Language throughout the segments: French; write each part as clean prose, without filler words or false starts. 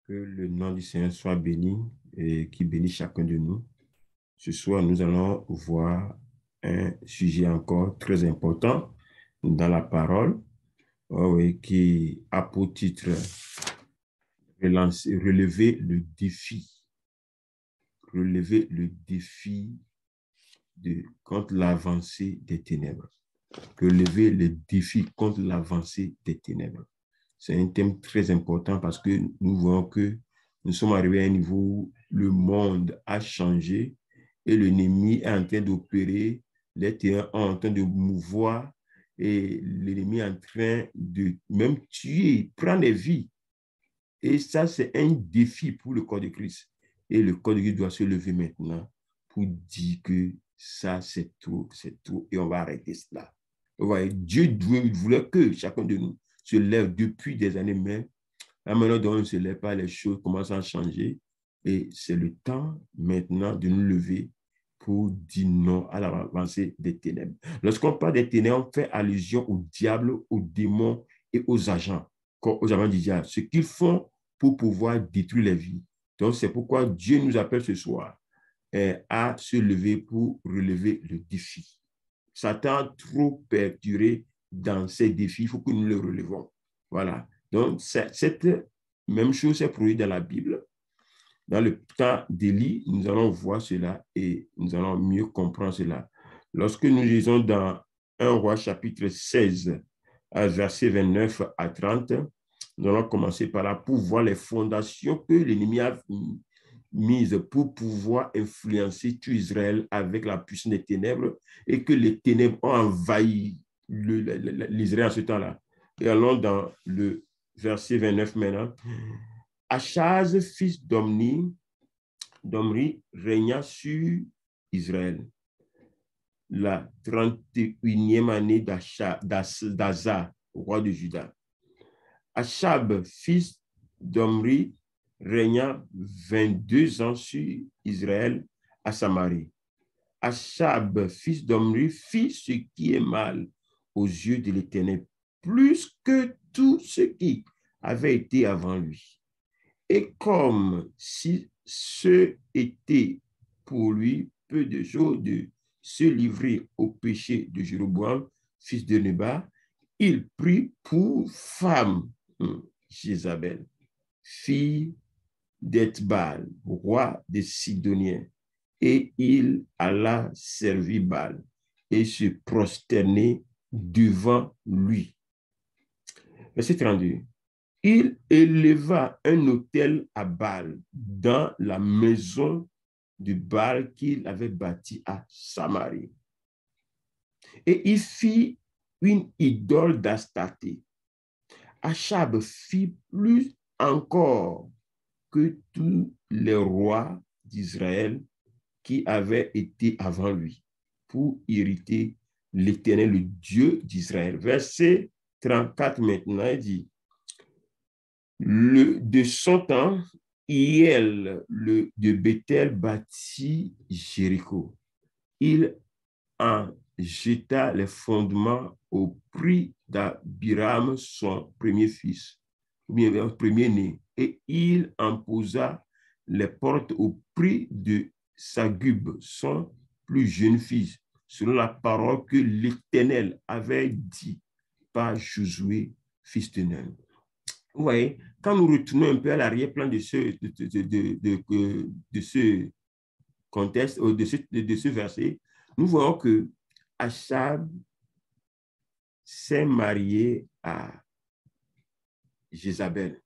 Que le nom du Seigneur soit béni et qui bénisse chacun de nous. Ce soir, nous allons voir un sujet encore très important dans la parole, oui, qui a pour titre relever le défi. Relever le défi contre l'avancée des ténèbres. Relever le défi contre l'avancée des ténèbres. C'est un thème très important parce que nous voyons que nous sommes arrivés à un niveau où le monde a changé et l'ennemi est en train d'opérer, les ténèbres sont en train de mouvoir et l'ennemi est en train de même tuer, prendre des vies. Et ça, c'est un défi pour le corps de Christ. Et le corps de Christ doit se lever maintenant pour dire que ça, c'est trop, et on va arrêter cela. Vous voyez, Dieu voulait que chacun de nous se lève depuis des années, mais la manière dont on ne se lève pas, les choses commencent à changer. Et c'est le temps maintenant de nous lever pour dire non à l'avancée des ténèbres. Lorsqu'on parle des ténèbres, on fait allusion au diable, aux démons et aux agents du diable, ce qu'ils font pour pouvoir détruire les vies. Donc, c'est pourquoi Dieu nous appelle ce soir à se lever pour relever le défi. Satan a trop perduré dans ces défis, il faut que nous le relevons. Voilà. Donc, cette même chose s'est produite dans la Bible. Dans le temps d'Élie, nous allons voir cela et nous allons mieux comprendre cela. Lorsque nous lisons dans 1 Roi chapitre 16, versets 29 à 30, nous allons commencer par là pour voir les fondations que l'ennemi a mises pour pouvoir influencer tout Israël avec la puissance des ténèbres et que les ténèbres ont envahi l'Israël à ce temps-là. Et allons dans le verset 29 maintenant. Achaz, fils d'Omri, régna sur Israël la 31e année d'Asa, roi de Juda. Achab, fils d'Omri, régna 22 ans sur Israël à Samarie. Achab, fils d'Omri, fit ce qui est mal aux yeux de l'Éternel, plus que tout ce qui avait été avant lui. Et comme si ce était pour lui peu de jours de se livrer au péché de Jéroboam, fils de Nébat, il prit pour femme Jézabel, fille d'Ethbal, roi des Sidoniens, et il alla servir Baal et se prosterner devant lui. Verset 32. Il éleva un autel à Baal dans la maison de Baal qu'il avait bâtie à Samarie. Et il fit une idole d'Astarté. Achab fit plus encore que tous les rois d'Israël qui avaient été avant lui pour irriter l'Éternel, le Dieu d'Israël. Verset 34 maintenant, il dit, de son temps, Hiel, de Bethel, bâtit Jéricho. Il en jeta les fondements au prix d'Abiram, son premier fils, ou bien premier-né, et il en posa les portes au prix de Sagub, son plus jeune fils, selon la parole que l'Éternel avait dit par Josué, fils de Nun. Vous voyez, quand nous retournons un peu à l'arrière-plan de ce contexte, de ce verset, nous voyons que Achab s'est marié à Jézabel.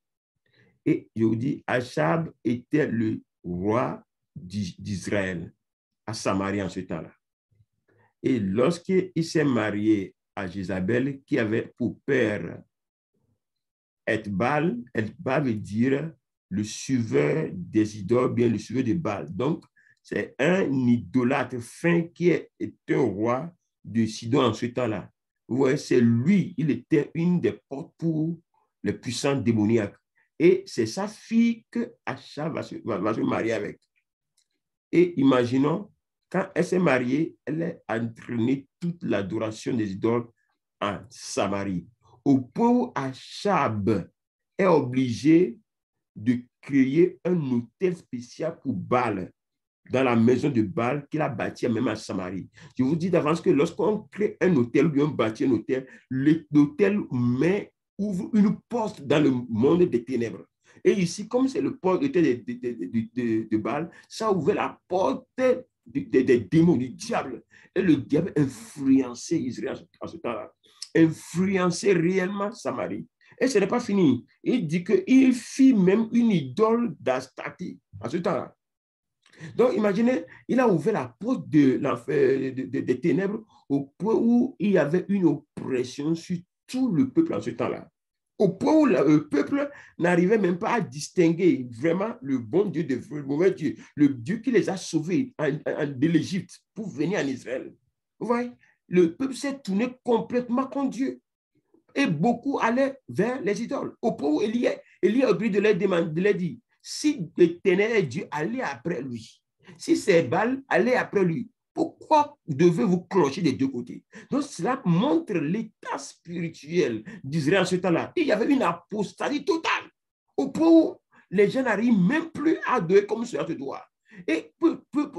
Et je vous dis, Achab était le roi d'Israël à Samarie en ce temps-là. Et lorsqu'il s'est marié à Jézabel, qui avait pour père Ethbal veut dire le suiveur des idoles, bien le suiveur de Baal. Donc, c'est un idolâtre fin qui est un roi de Sidon en ce temps-là. Vous voyez, c'est lui, il était une des portes pour les puissants démoniaques. Et c'est sa fille que Achab va se marier avec. Et imaginons, quand elle s'est mariée, elle a entraîné toute l'adoration des idoles en Samarie. Au point où Achab est obligé de créer un autel spécial pour Baal, dans la maison de Baal qu'il a bâti même à Samarie. Je vous dis d'avance que lorsqu'on crée un hôtel ou bien on bâtit un hôtel, l'hôtel ouvre une porte dans le monde des ténèbres. Et ici, comme c'est le port de Baal, ça ouvre la porte des démons, du diable. Et le diable influençait Israël en ce temps-là, influençait réellement Samarie. Et ce n'est pas fini. Il dit qu'il fit même une idole d'Astati en ce temps-là. Donc, imaginez, il a ouvert la porte des ténèbres au point où il y avait une oppression sur tout le peuple en ce temps-là. Au point où le peuple n'arrivait même pas à distinguer vraiment le bon Dieu de le mauvais Dieu, le Dieu qui les a sauvés de l'Égypte pour venir en Israël. Vous voyez, le peuple s'est tourné complètement contre Dieu. Et beaucoup allaient vers les idoles. Au point où Élie a oublié de leur dire, si l'Éternel est Dieu, allez après lui. Si c'est Baal, allez après lui. Pourquoi devez-vous clocher des deux côtés? Donc, cela montre l'état spirituel d'Israël en ce temps-là. Il y avait une apostasie totale, au point où les gens n'arrivent même plus à adorer comme cela se doit. Et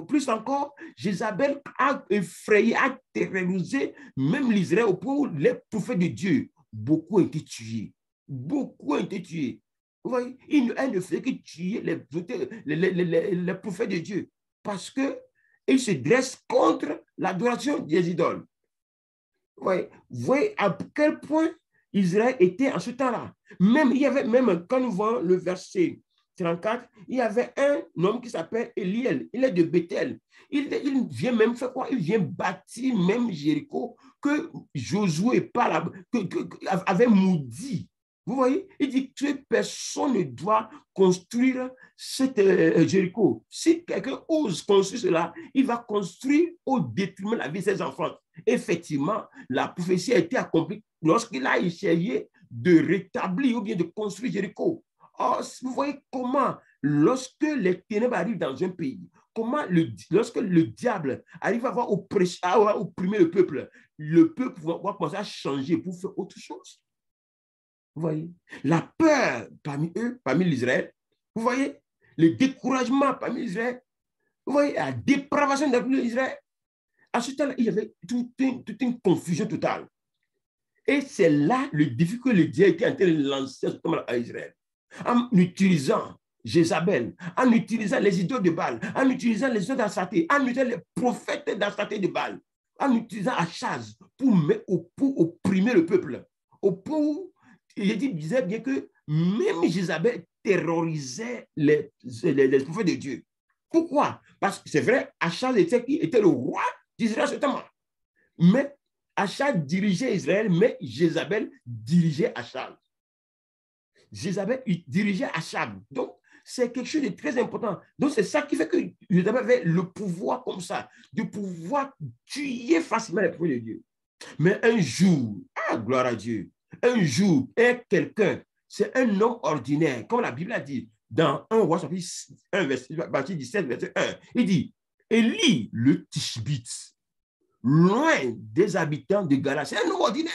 plus encore, Jézabel a effrayé, a terrorisé même l'Israël au point où les prophètes de Dieu, beaucoup ont été tués. Beaucoup ont été tués. Vous voyez, elle ne fait que tuer les prophètes de Dieu parce qu'ils se dressent contre l'adoration des idoles. Vous voyez à quel point Israël était en ce temps-là. Il y avait même, quand nous voyons le verset 34, il y avait un homme qui s'appelle Eliel. Il est de Bethel. Il vient même faire quoi? Il vient bâtir même Jéricho que Josué avait maudit. Vous voyez, il dit que personne ne doit construire cette Jéricho. Si quelqu'un ose construire cela, il va construire au détriment de la vie de ses enfants. Effectivement, la prophétie a été accomplie lorsqu'il a essayé de rétablir ou bien de construire Jéricho. Or, vous voyez comment, lorsque les ténèbres arrivent dans un pays, comment lorsque le diable arrive à avoir opprimé le peuple va commencer à changer pour faire autre chose. Vous voyez, la peur parmi eux, parmi l'Israël, vous voyez, le découragement parmi l'Israël, vous voyez, la dépravation de l'Israël. À ce temps-là, il y avait toute une confusion totale. Et c'est là le défi que le Dieu était en train de lancer à Israël. En utilisant Jézabel, en utilisant les idoles de Baal, en utilisant les idoles d'Astaté, en utilisant les prophètes d'Astaté de Baal, en utilisant Achaz pour opprimer le peuple. Au point où il disait bien que même Jézabel terrorisait les prophètes de Dieu. Pourquoi? Parce que c'est vrai, Achaz était le roi d'Israël ce temps-là. Mais Achaz dirigeait Israël, mais Jézabel dirigeait Achaz. Jézabel dirigeait Achaz. Donc, c'est quelque chose de très important. Donc, c'est ça qui fait que Jézabel avait le pouvoir comme ça, de pouvoir tuer facilement les prophètes de Dieu. Mais un jour, gloire à Dieu, un jour, quelqu'un, c'est un homme ordinaire, comme la Bible a dit, dans 1 Roi chapitre 1, verset 17, verset 1, il dit, Élie le Tishbite, loin des habitants de Galaad, c'est un homme ordinaire,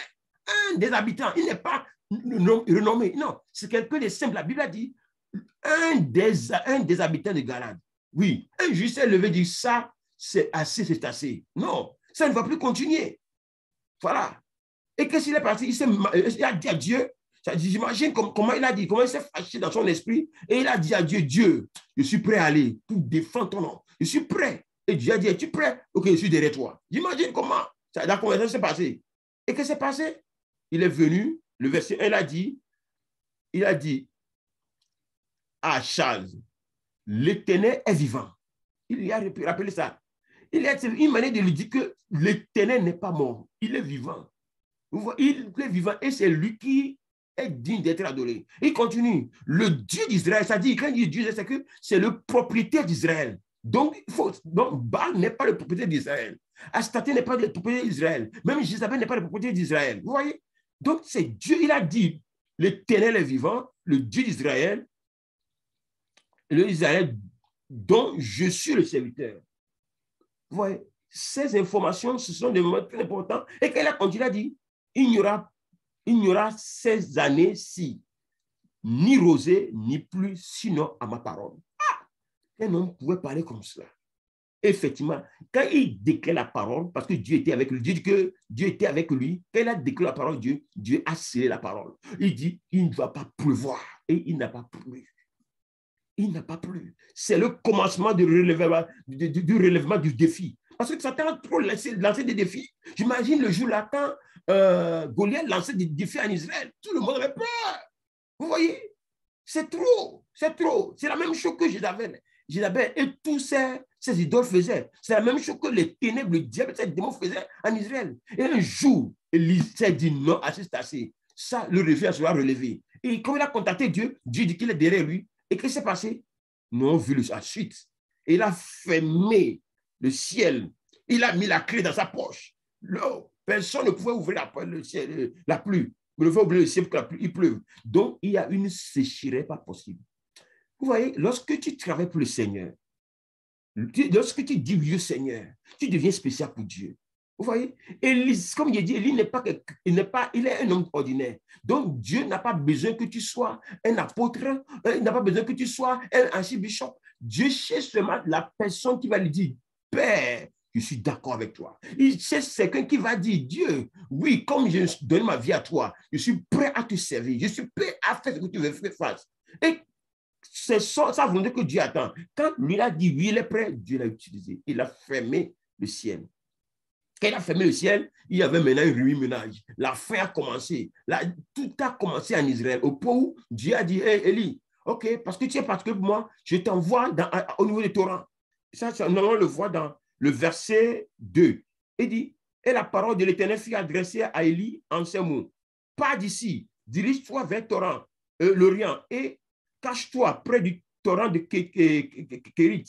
un des habitants, il n'est pas renommé, non, c'est quelqu'un de simple, la Bible a dit, un des habitants de Galaad. Oui, un juge s'est levé et dit, ça, c'est assez. Non, ça ne va plus continuer. Voilà. Et qu'est-ce qu'il est parti? Il a dit à Dieu, j'imagine comment il a dit, comment il s'est fâché dans son esprit, et il a dit à Dieu, Dieu, je suis prêt à aller pour défendre ton nom. Je suis prêt. Et Dieu a dit, es-tu prêt? Ok, je suis derrière toi. J'imagine comment la conversation s'est passée. Et qu'est-ce qui s'est passé? Il est venu, le verset 1, il a dit, Achaz, l'Éternel est vivant. Il lui a rappelé ça. Il y a une manière de lui dire que l'Éternel n'est pas mort. Il est vivant. Il est vivant et c'est lui qui est digne d'être adoré. Il continue. Le Dieu d'Israël, ça dit, quand il dit Dieu, c'est que c'est le propriétaire d'Israël. Donc, Baal n'est pas le propriétaire d'Israël. Astaté n'est pas le propriétaire d'Israël. Même Jézabel n'est pas le propriétaire d'Israël. Vous voyez? Donc, c'est Dieu, il a dit, l'Éternel est vivant, le Dieu d'Israël, le Israël dont je suis le serviteur. Vous voyez? Ces informations, ce sont des moments très importants. Et qu'elle a continué à dire, il n'y aura ces années-ci ni rosée, ni pluie, sinon à ma parole. Ah! Un homme pouvait parler comme cela. Effectivement, quand il déclare la parole, parce que Dieu était avec lui, Dieu dit que Dieu était avec lui, quand il a déclaré la parole de Dieu, Dieu a scellé la parole. Il dit, il ne va pas pleuvoir. Et il n'a pas plu. Il n'a pas plu. C'est le commencement du relèvement du défi. Parce que Satan a trop lancé des défis. J'imagine le jour là, quand Goliath lançait des défis en Israël, tout le monde avait peur. Vous voyez? C'est trop. C'est trop. C'est la même chose que Jézabel et tous ces idoles faisaient. C'est la même chose que les ténèbres, le diable, ces démons faisaient en Israël. Et un jour, Élie s'est dit non, assez, c'est assez. Ça, le réveil sera relevé. Et comme il a contacté Dieu, Dieu dit qu'il est derrière lui. Et qu'est-ce qui s'est passé? Nous avons vu la suite. Et il a fermé le ciel. Il a mis la clé dans sa poche. Personne ne pouvait ouvrir le ciel, la pluie. Il ne pouvait ouvrir le ciel pour que la pluie pleuve. Donc, il y a une sécheresse pas possible. Vous voyez, lorsque tu travailles pour le Seigneur, lorsque tu dis oui au Seigneur, tu deviens spécial pour Dieu. Vous voyez, Élie, comme il dit, Élie il est un homme ordinaire. Donc, Dieu n'a pas besoin que tu sois un apôtre, il n'a pas besoin que tu sois un archibishop. Dieu cherche seulement la personne qui va lui dire, Père, je suis d'accord avec toi. Il cherche quelqu'un qui va dire, Dieu, oui, comme je donne ma vie à toi, je suis prêt à te servir, je suis prêt à faire ce que tu veux faire. Et c'est sa volonté que Dieu attend. Quand lui a dit oui, il est prêt, Dieu l'a utilisé. Il a fermé le ciel. Quand il a fermé le ciel, il y avait maintenant un remue-ménage. La faim a commencé. Tout a commencé en Israël. Au point où Dieu a dit, hey, Élie, ok, parce que tu es particulier pour moi, je t'envoie au niveau du Torah. Ça, on le voit dans le verset 2. Il dit, et la parole de l'Éternel fut adressée à Élie en ces mots. Pas d'ici, dirige-toi vers Torah, l'Orient, et cache-toi près du torrent de Kérit,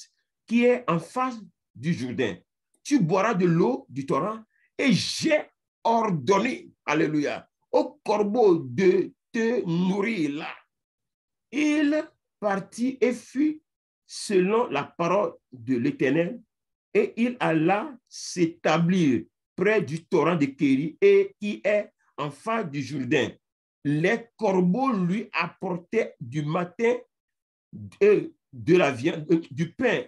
qui est en face du Jourdain. Tu boiras de l'eau du torrent et j'ai ordonné, alléluia, au corbeau de te nourrir là. Il partit et fut selon la parole de l'Éternel et il alla s'établir près du torrent de Kéri et qui est en face du Jourdain. Les corbeaux lui apportaient du matin de la viande, du pain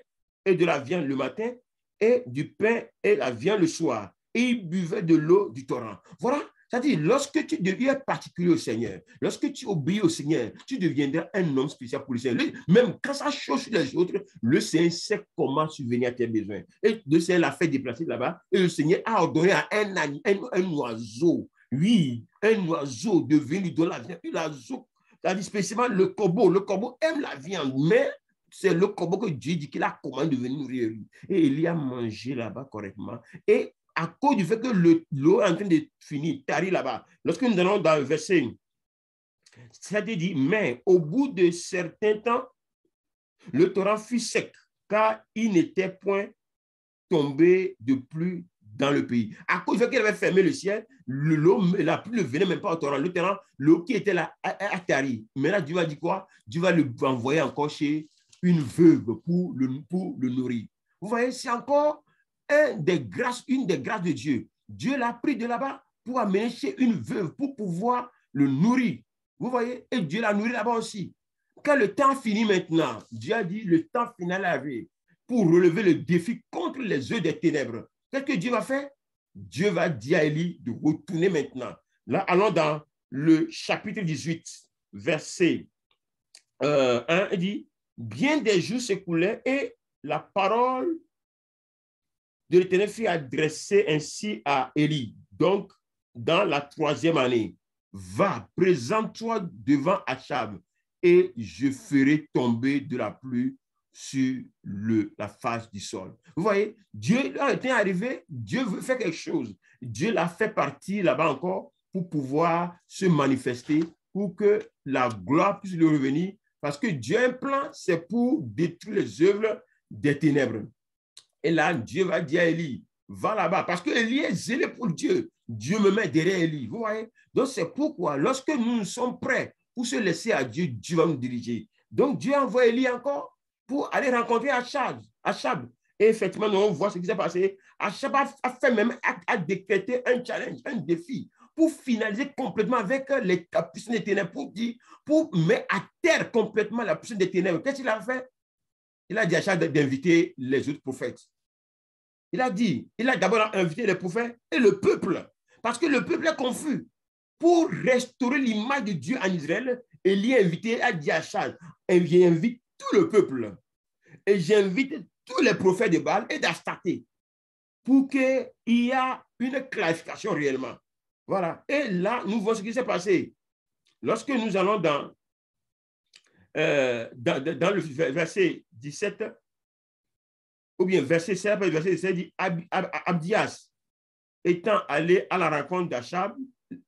et de la viande le matin et du pain et la viande le soir. Et il buvait de l'eau du torrent. Voilà, c'est-à-dire, lorsque tu deviens particulier au Seigneur, lorsque tu obéis au Seigneur, tu deviendras un homme spécial pour le Seigneur. Même quand ça chauffe sur les autres, le Seigneur sait comment subvenir à tes besoins. Et le Seigneur l'a fait déplacer là-bas. Et le Seigneur a ordonné à un oiseau, oui, un oiseau de venir lui donner la viande. L'oiseau, c'est-à-dire spécialement le corbeau. Le corbeau aime la viande, mais c'est le corbeau que Dieu dit qu'il a commandé de venir nourrir lui. Et il y a mangé là-bas correctement. Et à cause du fait que l'eau est en train de finir, tarir là-bas, lorsque nous allons dans le verset, ça te dit, mais au bout de certains temps, le torrent fut sec, car il n'était point tombé de pluie dans le pays. À cause du fait qu'il avait fermé le ciel, la pluie ne venait même pas au torrent. Le torrent, l'eau qui était là a tari. Mais là, Dieu va dire quoi? Dieu va l'envoyer encore chez une veuve pour le nourrir. Vous voyez, c'est encore une des grâces de Dieu. Dieu l'a pris de là-bas pour amener chez une veuve pour pouvoir le nourrir. Vous voyez? Et Dieu l'a nourri là-bas aussi. Quand le temps finit maintenant, Dieu a dit le temps final arrive pour relever le défi contre les œufs des ténèbres. Qu'est-ce que Dieu va faire? Dieu va dire à Élie de retourner maintenant. Là, allons dans le chapitre 18, verset 1, il dit, bien des jours s'écoulaient et la parole de l'Éternel fut adressée ainsi à Élie. Donc, dans la 3e année, va, présente-toi devant Achab et je ferai tomber de la pluie sur la face du sol. Vous voyez, Dieu est arrivé, Dieu veut faire quelque chose. Dieu l'a fait partir là-bas encore pour pouvoir se manifester, pour que la gloire puisse lui revenir. Parce que Dieu a un plan, c'est pour détruire les œuvres des ténèbres. Et là, Dieu va dire à Élie, va là-bas. Parce que Élie est zélé pour Dieu. Dieu me met derrière Élie. Vous voyez? Donc, c'est pourquoi, lorsque nous sommes prêts pour se laisser à Dieu, Dieu va nous diriger. Donc, Dieu envoie Élie encore pour aller rencontrer Achab. Et effectivement, nous on voit ce qui s'est passé. Achab a fait même, a décrété un challenge, un défi. pour finaliser complètement avec la puissance des ténèbres, pour mettre à terre complètement la puissance des ténèbres. Qu'est-ce qu'il a fait? Il a dit à Achaz d'inviter les autres prophètes. Il a d'abord invité les prophètes et le peuple, parce que le peuple est confus. Pour restaurer l'image de Dieu en Israël, Élie a dit à Achaz, j'invite tout le peuple et j'invite tous les prophètes de Baal et d'Astarté pour qu'il y ait une clarification réellement. Voilà. Et là, nous voyons ce qui s'est passé. Lorsque nous allons dans le verset 17, ou bien verset 7, verset 17 dit Abdias étant allé à la rencontre d'Achab,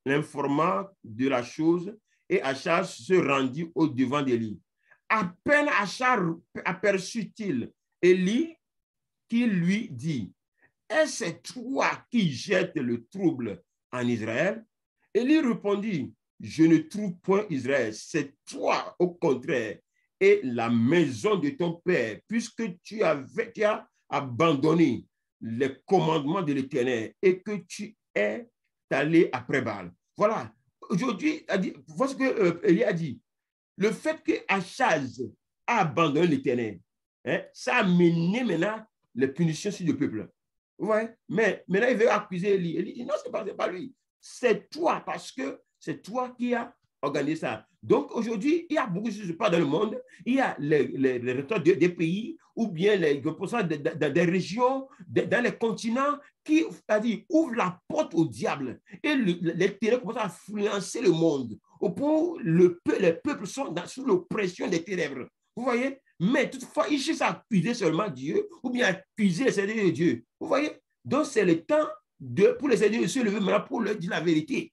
l'informant de la chose, et Achab se rendit au devant d'Élie. À peine Achab aperçut-il Élie qui lui dit, est-ce toi qui jettes le trouble en Israël? Élie répondit, je ne trouve point Israël, c'est toi au contraire, et la maison de ton père, puisque tu as abandonné les commandements de l'Éternel et que tu es allé après Baal. Voilà. Aujourd'hui, voilà ce que Élie a dit. Le fait que Achaz a abandonné l'Éternel, ça a mené maintenant les punitions sur le peuple. Ouais. Mais maintenant, il veut accuser Élie. Élie dit non, ce n'est pas lui. C'est toi, parce que c'est toi qui as organisé ça. Donc aujourd'hui, il y a beaucoup de choses qui se passent dans le monde. Il y a les responsables des pays ou bien les responsables des régions, dans les continents qui ouvrent la porte au diable. Et les ténèbres commencent à influencer le monde. Au point où les peuples sont sous l'oppression des ténèbres. Vous voyez? Mais toutefois, ils cherchent à accuser seulement Dieu ou bien accuser les serviteurs de Dieu. Vous voyez? Donc, c'est le temps pour les serviteurs de se lever maintenant pour leur dire la vérité.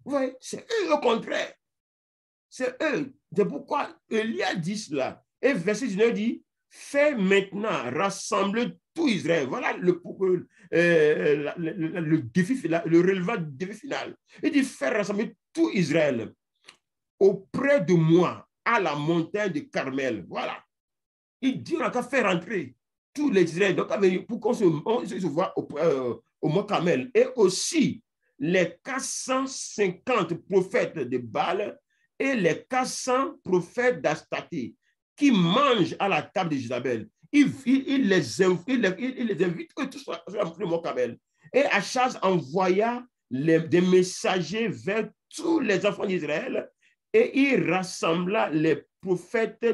Vous voyez? C'est eux au contraire. C'est eux. C'est pourquoi Élie a dit cela. Et verset 19 dit, fais maintenant rassembler tout Israël. Voilà le défi final, le relevant du défi final. Il dit, fais rassembler tout Israël auprès de moi à la montagne de Carmel. Voilà. Il dit, on a qu'à faire rentrer tous les Israéliens pour qu'on se voit au mont Carmel. Et aussi les 450 prophètes de Baal et les 400 prophètes d'Astarté qui mangent à la table de Jézabel. Il les invite eux tous sur le mont Carmel. Et Achaz envoya des messagers vers tous les enfants d'Israël et il rassembla les prophètes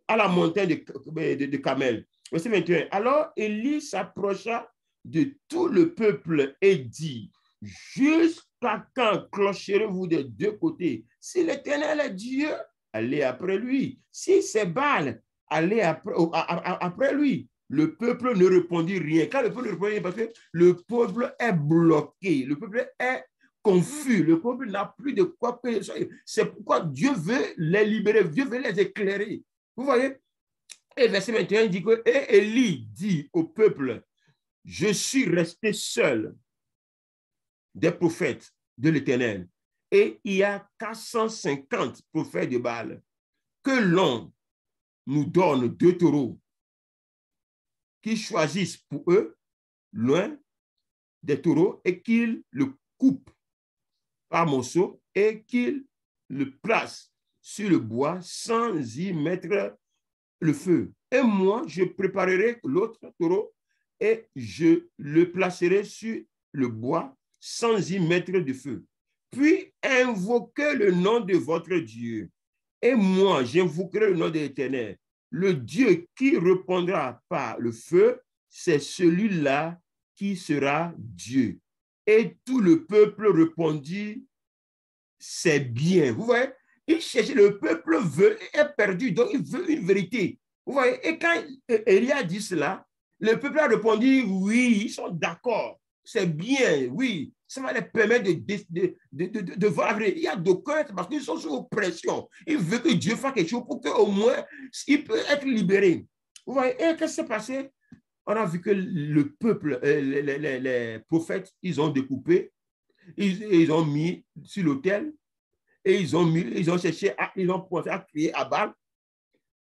à la montagne de Carmel. Verset 21. Alors Élie s'approcha de tout le peuple et dit, jusqu'à quand clocherez-vous des deux côtés? Si l'Éternel est Dieu, allez après lui. Si c'est Baal, allez après lui. Le peuple ne répondit rien. Quand le peuple ne répondit rien, parce que le peuple est bloqué, le peuple est confus, le peuple n'a plus de quoi payer. C'est pourquoi Dieu veut les libérer, Dieu veut les éclairer. Vous voyez? Et verset 21 dit que et Élie dit au peuple, je suis resté seul des prophètes de l'Éternel et il y a 450 prophètes de Baal. Que l'on nous donne 2 taureaux qu'ils choisissent pour eux loin des taureaux et qu'ils le coupent par morceaux et qu'ils le placent sur le bois sans y mettre le feu. Et moi, je préparerai l'autre taureau et je le placerai sur le bois sans y mettre de feu. Puis invoquez le nom de votre Dieu. Et moi, j'invoquerai le nom de l'Éternel. Le Dieu qui répondra par le feu, c'est celui-là qui sera Dieu. Et tout le peuple répondit, c'est bien. Vous voyez? Il cherche, le peuple est perdu, donc il veut une vérité. Vous voyez? Et quand Élie a dit cela, le peuple a répondu, oui, ils sont d'accord, c'est bien, oui, ça va les permettre de voir la vérité. Il y a d'aucuns, parce qu'ils sont sous oppression. Ils veulent que Dieu fasse quelque chose pour qu'au moins, il peut être libéré. Vous voyez? Et qu'est-ce qui s'est passé? On a vu que le peuple, les prophètes, ils ont découpé, ils ont mis sur l'autel, et ils ont cherché, ils ont commencé à crier à Baal,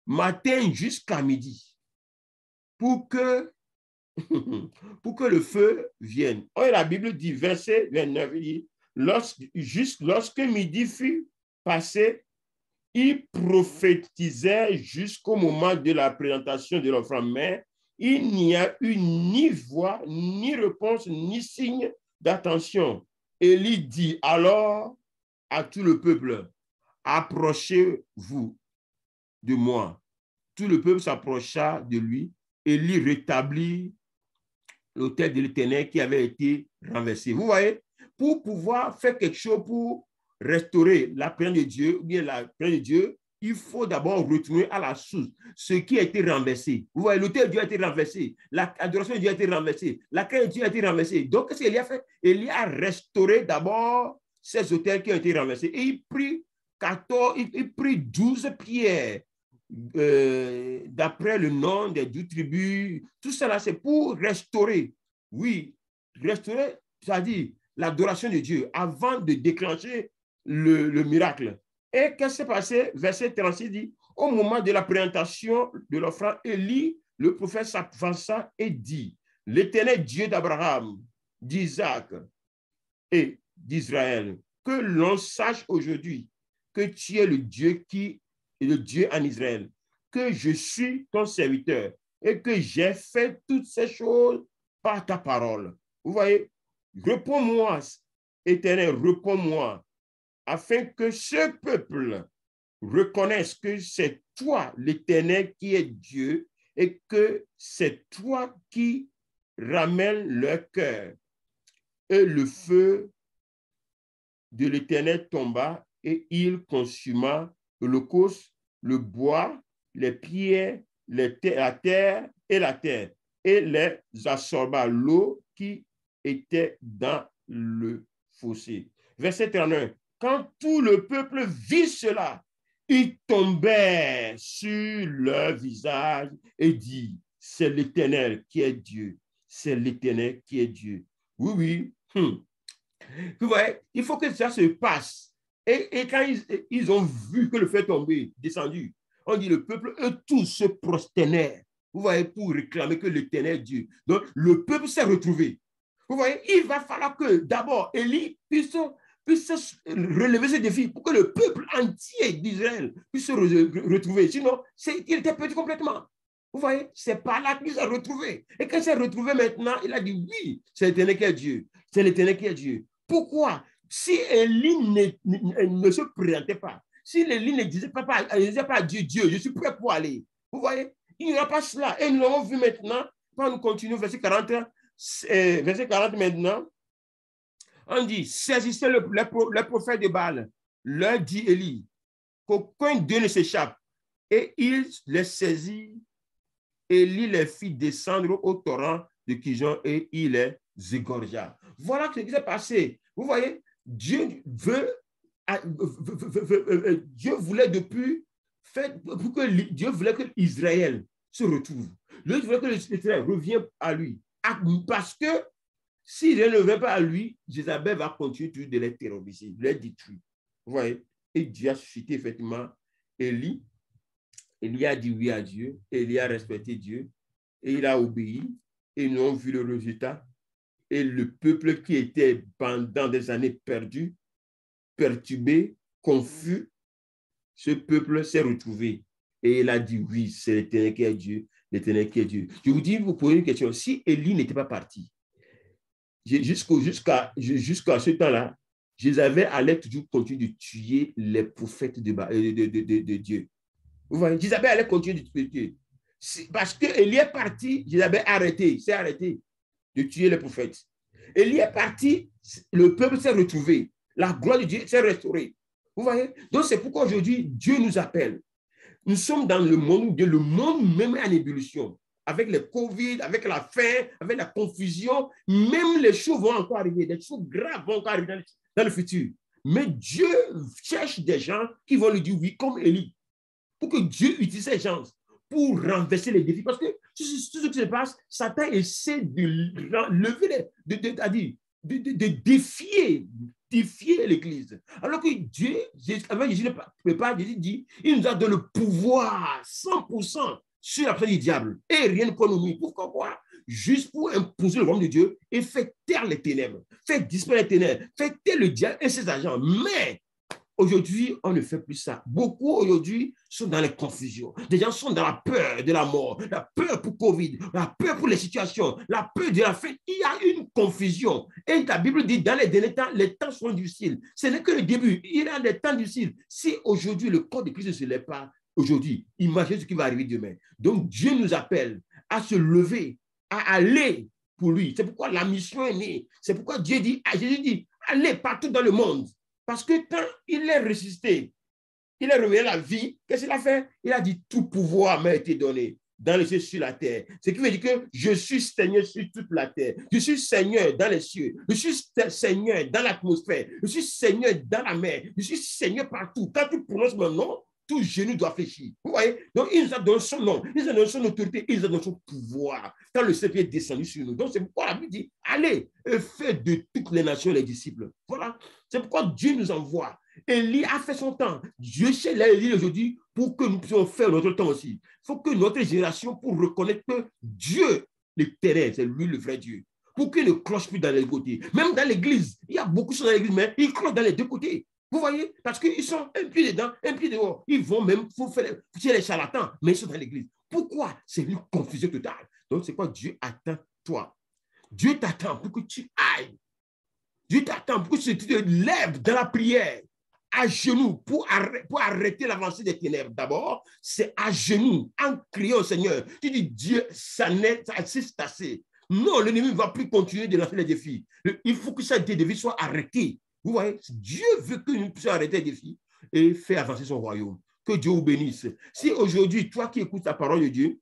matin jusqu'à midi, pour que le feu vienne. Et la Bible dit, verset 29, il dit, lorsque midi fut passé, il prophétisait jusqu'au moment de la présentation de l'offrande. Mais il n'y a eu ni voix, ni réponse, ni signe d'attention. Élie dit alors à tout le peuple, approchez-vous de moi. Tout le peuple s'approcha de lui. Élie rétablit l'autel de l'Éternel qui avait été renversé. Vous voyez, pour pouvoir faire quelque chose pour restaurer la présence de Dieu, ou bien la présence de Dieu, il faut d'abord retourner à la source, ce qui a été renversé. Vous voyez, l'autel de Dieu a été renversé, l'adoration de Dieu a été renversée, la crainte de Dieu a été renversée. Donc, qu'est-ce qu'il a fait? Il a restauré d'abord ces autels qui ont été renversés. Et il prit 12 pierres. D'après le nom des 12 tribus, tout cela c'est pour restaurer, oui, restaurer, c'est-à-dire l'adoration de Dieu avant de déclencher le miracle. Et qu'est-ce qui s'est passé? Verset 36 dit, au moment de la présentation de l'offrande, Élie, le prophète, s'avança et dit, l'Éternel Dieu d'Abraham, d'Isaac et d'Israël, que l'on sache aujourd'hui que tu es le Dieu qui est le Dieu en Israël, que je suis ton serviteur et que j'ai fait toutes ces choses par ta parole. Vous voyez, réponds-moi, Éternel, réponds-moi, afin que ce peuple reconnaisse que c'est toi, l'Éternel, qui est Dieu et que c'est toi qui ramènes leur cœur. Et le feu de l'Éternel tomba et il consuma l'holocauste, le bois, les pierres, la terre et les absorba l'eau qui était dans le fossé. Verset 31. Quand tout le peuple vit cela, ils tombèrent sur leur visage et dit, c'est l'Éternel qui est Dieu. C'est l'Éternel qui est Dieu. Oui, oui. Vous voyez, il faut que ça se passe. Et quand ils ont vu que le feu est tombé, descendu, on dit le peuple, eux tous se prosternèrent. Vous voyez, pour réclamer que l'Éternel est Dieu. Donc, le peuple s'est retrouvé. Vous voyez, il va falloir que d'abord Élie puisse relever ce défi pour que le peuple entier d'Israël puisse se retrouver. Sinon, il était perdu complètement. Vous voyez, c'est par là qu'il s'est retrouvé. Et quand il s'est retrouvé maintenant, il a dit oui, c'est l'Éternel qui est Dieu. C'est l'Éternel qui est Dieu. Pourquoi? Si Élie ne se présentait pas, si Élie ne disait pas à Dieu, Dieu, je suis prêt pour aller. Vous voyez, il n'y aura pas cela. Et nous l'avons vu maintenant, quand nous continuons, verset 40 maintenant, on dit, saisissez le prophète de Baal, leur dit Élie, qu'aucun d'eux ne s'échappe. Et il les saisit, Élie les fit descendre au torrent de Kidron et il les égorgea. Voilà ce qui s'est passé. Vous voyez, Dieu voulait depuis Dieu voulait que Israël se retrouve. Dieu voulait que Israël revienne à lui. Parce que s'il ne revient pas à lui, Jézabel va continuer de les terroriser, de les détruire. Vous voyez? Et Dieu a suscité effectivement Élie. Élie a dit oui à Dieu, Élie a respecté Dieu, et il a obéi, et nous avons vu le résultat. Et le peuple qui était pendant des années perdu, perturbé, confus, ce peuple s'est retrouvé. Et il a dit oui, c'est l'Éternel qui est Dieu, l'Éternel qui est Dieu. Je vous dis, vous posez une question, si Élie n'était pas parti, jusqu'à ce temps-là, Jézabel allait toujours continuer de tuer les prophètes de Dieu. Vous voyez, Jézabel allait continuer de tuer. Parce qu'Élie est parti, Jézabel s'est arrêté de tuer les prophètes. Élie est parti, le peuple s'est retrouvé. La gloire de Dieu s'est restaurée. Vous voyez? Donc, c'est pourquoi aujourd'hui, Dieu nous appelle. Nous sommes dans le monde, le monde même en ébullition. Avec le Covid, avec la faim, avec la confusion, même les choses vont encore arriver. Des choses graves vont encore arriver dans le futur. Mais Dieu cherche des gens qui vont lui dire oui, comme Élie. Pour que Dieu utilise ces gens pour renverser les défis. Parce que tout ce qui se passe, Satan essaie de lever, de défier l'Église. Alors que Dieu, avant Jésus ne prépare, Jésus dit, il nous a donné le pouvoir 100%. sur la personne du diable et rien ne peut nous nuire. Pourquoi? Juste pour imposer le royaume de Dieu et faire taire les ténèbres, faire disparaître les ténèbres, faire taire le diable et ses agents. Mais aujourd'hui, on ne fait plus ça. Beaucoup aujourd'hui sont dans les confusions. Des gens sont dans la peur de la mort, la peur pour Covid, la peur pour les situations, la peur de la fin. Il y a une confusion. Et la Bible dit, dans les derniers temps, les temps seront difficiles. Ce n'est que le début. Il y a des temps difficiles. Si aujourd'hui le corps de Christ ne se lève pas, aujourd'hui, imaginez ce qui va arriver demain. Donc Dieu nous appelle à se lever, à aller pour lui. C'est pourquoi la mission est née. C'est pourquoi Dieu dit, Jésus dit, allez partout dans le monde. Parce que quand il est ressuscité, il est revenu à la vie, qu'est-ce qu'il a fait? Il a dit, tout pouvoir m'a été donné dans les cieux, sur la terre. Ce qui veut dire que je suis Seigneur sur toute la terre. Je suis Seigneur dans les cieux. Je suis Seigneur dans l'atmosphère. Je suis Seigneur dans la mer. Je suis Seigneur partout. Quand tu prononces mon nom, tout genou doit fléchir. Vous voyez? Donc, il nous a donné son nom, il nous a donné son autorité, il nous a donné son pouvoir. Quand le Seigneur est descendu sur nous. Donc, c'est pourquoi la Bible dit, allez, et faites de toutes les nations les disciples. Voilà. C'est pourquoi Dieu nous envoie. Élie a fait son temps. Dieu chez Élie aujourd'hui pour que nous puissions faire notre temps aussi. Il faut que notre génération, pour reconnaître que Dieu, l'éternel, c'est lui le vrai Dieu. Pour qu'il ne cloche plus dans les côtés. Même dans l'église, il y a beaucoup de choses dans l'église, mais il cloche dans les deux côtés. Vous voyez? Parce qu'ils sont un pied dedans, un pied dehors. Ils vont même pour faire les charlatans, mais ils sont dans l'église. Pourquoi? C'est une confusion totale. Donc, c'est quoi? Dieu attend toi. Dieu t'attend pour que tu ailles. Dieu t'attend pour que tu te lèves dans la prière, à genoux, pour arrêter l'avancée des ténèbres. D'abord, c'est à genoux, en criant au Seigneur. Tu dis, Dieu, ça n'est assez. Non, l'ennemi ne va plus continuer de lancer les défis. Il faut que ces défis soient arrêtés. Vous voyez, Dieu veut que nous puissions arrêter les défis et faire avancer son royaume. Que Dieu vous bénisse. Si aujourd'hui, toi qui écoutes la parole de Dieu,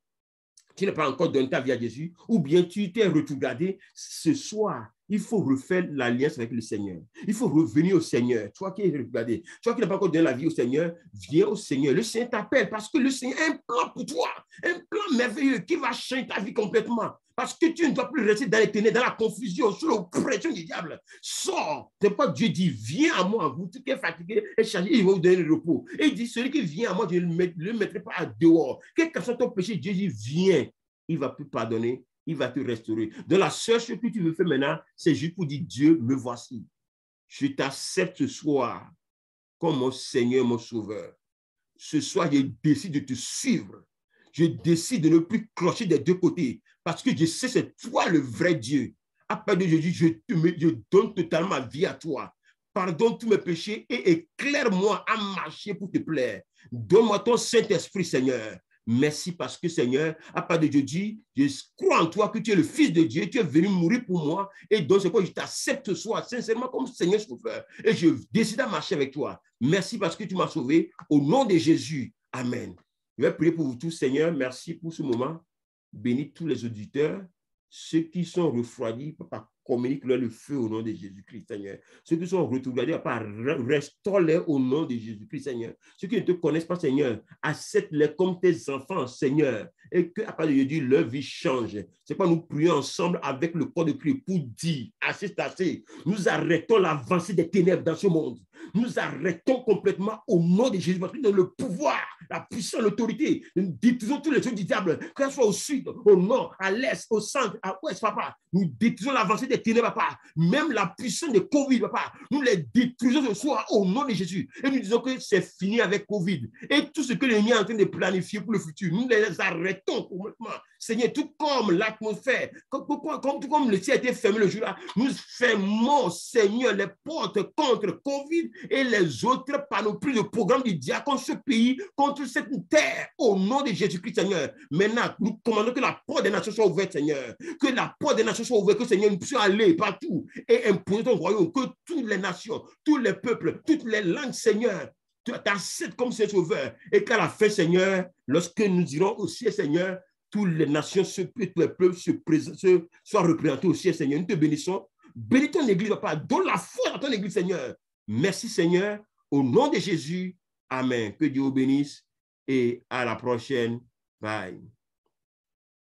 tu n'as pas encore donné ta vie à Jésus, ou bien tu t'es retrogradé, ce soir, il faut refaire l'alliance avec le Seigneur. Il faut revenir au Seigneur. Toi qui es retrogradé, toi qui n'as pas encore donné la vie au Seigneur, viens au Seigneur. Le Seigneur t'appelle parce que le Seigneur a un plan pour toi, un plan merveilleux qui va changer ta vie complètement. Parce que tu ne dois plus rester dans les ténèbres, dans la confusion, sous l'oppression du diable. Sors. C'est pourquoi Dieu dit, viens à moi, vous qui êtes fatigué et chargé, il va vous donner le repos. Et il dit, celui qui vient à moi, je ne le mettrai pas à dehors. Quel que soit ton péché, Dieu dit, viens. Il ne va plus pardonner, il va te restaurer. Donc la seule chose que tu veux faire maintenant, c'est juste pour dire, Dieu, me voici. Je t'accepte ce soir comme mon Seigneur, mon Sauveur. Ce soir, je décide de te suivre. Je décide de ne plus clocher des deux côtés parce que je sais c'est toi le vrai Dieu. Après de Jésus, je donne totalement ma vie à toi. Pardonne tous mes péchés et éclaire-moi à marcher pour te plaire. Donne-moi ton Saint-Esprit, Seigneur. Merci parce que, Seigneur, à part de Dieu, je crois en toi que tu es le Fils de Dieu, tu es venu mourir pour moi. Et donc, c'est quoi, je t'accepte ce soir, sincèrement, comme Seigneur Sauveur. Et je décide à marcher avec toi. Merci parce que tu m'as sauvé. Au nom de Jésus. Amen. Je vais prier pour vous tous, Seigneur. Merci pour ce moment. Bénis tous les auditeurs, ceux qui sont refroidis, papa, communique-leur le feu au nom de Jésus-Christ, Seigneur. Ceux qui sont retournés, papa, restaure-les au nom de Jésus-Christ, Seigneur. Ceux qui ne te connaissent pas, Seigneur, accepte-les comme tes enfants, Seigneur. Et que, à part de Dieu, leur vie change. C'est pas nous prions ensemble avec le corps de Christ pour dire, assez, c'est assez. Nous arrêtons l'avancée des ténèbres dans ce monde. Nous arrêtons complètement au nom de Jésus, parce que nous avons le pouvoir, la puissance, l'autorité. Nous détruisons tous les choses du diable, que ce soit au sud, au nord, à l'est, au centre, à l'ouest, papa. Nous détruisons l'avancée des ténèbres, papa. Même la puissance de Covid, papa. Nous les détruisons ce soir au nom de Jésus. Et nous disons que c'est fini avec Covid. Et tout ce que l'ennemi est en train de planifier pour le futur, nous les arrêtons complètement. Seigneur, tout comme l'atmosphère, tout comme le ciel a été fermé le jour-là, nous fermons, Seigneur, les portes contre Covid et les autres panoplies de programmes du diable contre ce pays, contre cette terre, au nom de Jésus-Christ, Seigneur. Maintenant, nous commandons que la porte des nations soit ouverte, Seigneur. Que la porte des nations soit ouverte, que, Seigneur, nous puissions aller partout et imposer ton royaume, que toutes les nations, tous les peuples, toutes les langues, Seigneur, t'acceptent comme ses sauveurs. Et qu'à la fin, Seigneur, lorsque nous irons au ciel, Seigneur, toutes les nations, tous les peuples soient représentés au ciel, Seigneur. Nous te bénissons. Bénis ton église, papa. Donne la foi à ton église, Seigneur. Merci, Seigneur. Au nom de Jésus. Amen. Que Dieu vous bénisse et à la prochaine. Bye.